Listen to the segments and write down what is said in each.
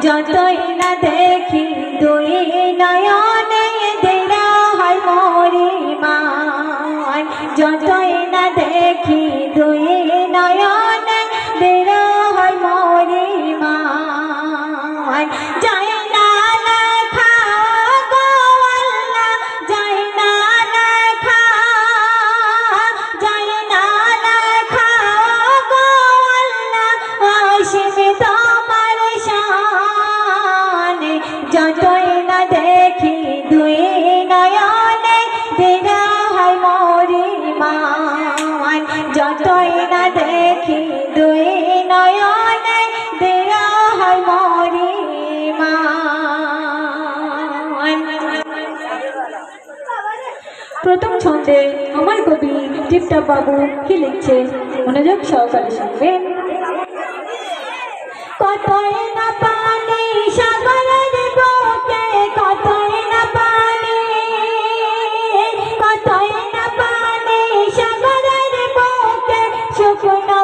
যতই না দেখি দুই নয়নে দেরা হয় মরিমান, যতই না দেখি দুই নয়নে দেরা হয় মরিমান। যায় না লেখা গো আল্লাহ, যায় না লেখা, যায় না লেখা গো আল্লাহ, আসবে তোমার শান। যতই না দেখি দুই নয়নে দেরা হয় মরিমান, যতই না দেখি দুই নয়নে দেরা হয় মরিমান। প্রথম ছন্দে আমার কবি টিপটপ বাবু কি লিখছে মনোযোগ সহকারে শুনবেন। কতই না পানি সাগরের বুকে, কতই না পানি, কতই না পানি সাগরের বুকে, শুকনো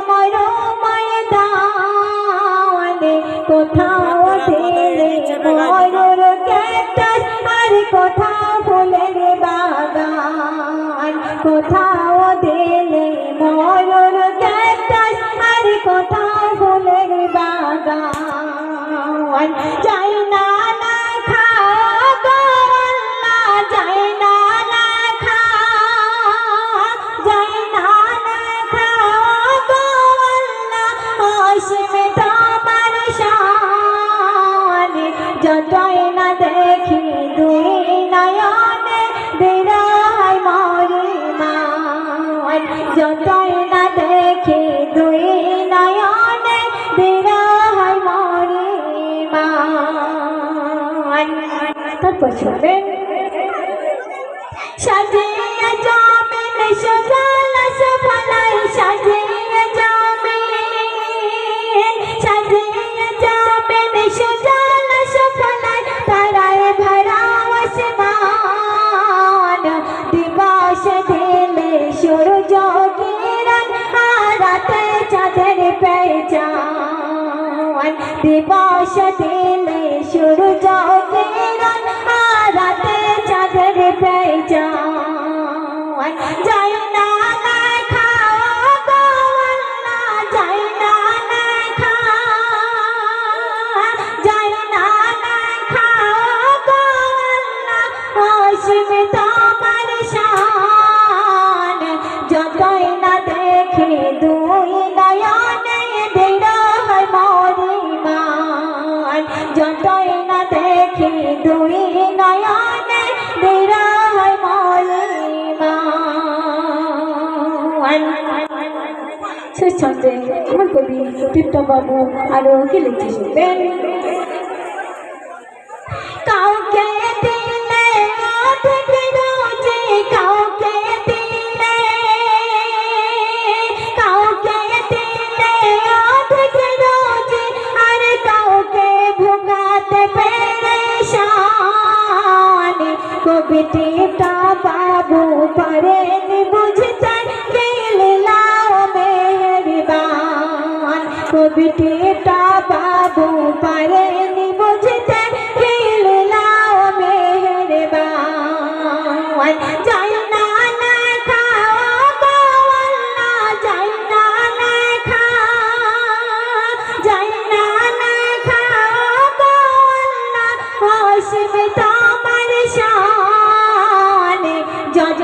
মরুময়দানে কোথাও দিলে ময়ূর ক্যাকটাস, আর কোথাও ফুলের বাগান, কোথাও দিলে ময়ূর ক্যাকটাস, আর কোথাও ফুলের বাগান। যাই না লেখা গো আল্লাহ, যাই না লেখা, যাই না লেখা গো আল্লাহ, আসবে তোমার শান। যতই না দেখি দুই নয়নে দেরা হয় মরিমান, যতই না দেখি দুই নয়নে দেরা হয় মরিমান। তারপর শুনবেন। সাজিয়ে জমিন সুজল সুফলাই, সাজিয়ে জমিন, সাজিয়ে জমিন সুজল সুফলাই, তারায় ভরা আসমান। দিবস দিলে সূর্য কিরণ, রাতে চাঁদের পেহচান। দিবস দিলে সূর্য কিরণ, রাতে চাঁদের পেহচান। যাই না লেখা গো আল্লাহ, যাই না লেখা, যাই না লেখা গো আল্লাহ, আসবে তোমার শান। যতই না দেখি দুই নয়নে দেরা হয় মরিমান, যতই না দেখি দুই নয়নে দেরা হয় মরিমান। শেষ ছন্দে আমার কবি টিপটপ বাবু আরো কি লিখতে শুনবেন। কাউকে দিলে অধিক রুচি, কাউকে দিলে, কাউকে দিলে অধিক রুচি, আর কাউকে ভোগাতে পেরেশান। কবি টিপটপ বাবু পারেন বুঝতে কে লীলাও মেহেরবান, কবি টিপটপ বাবু পারেন বুঝতে কে লীলাও মেহেরবান। যাই না লেখা গো আল্লাহ, যাই না লেখা, যাই না লেখা গো আল্লাহ, আসবে তোমার শান। যত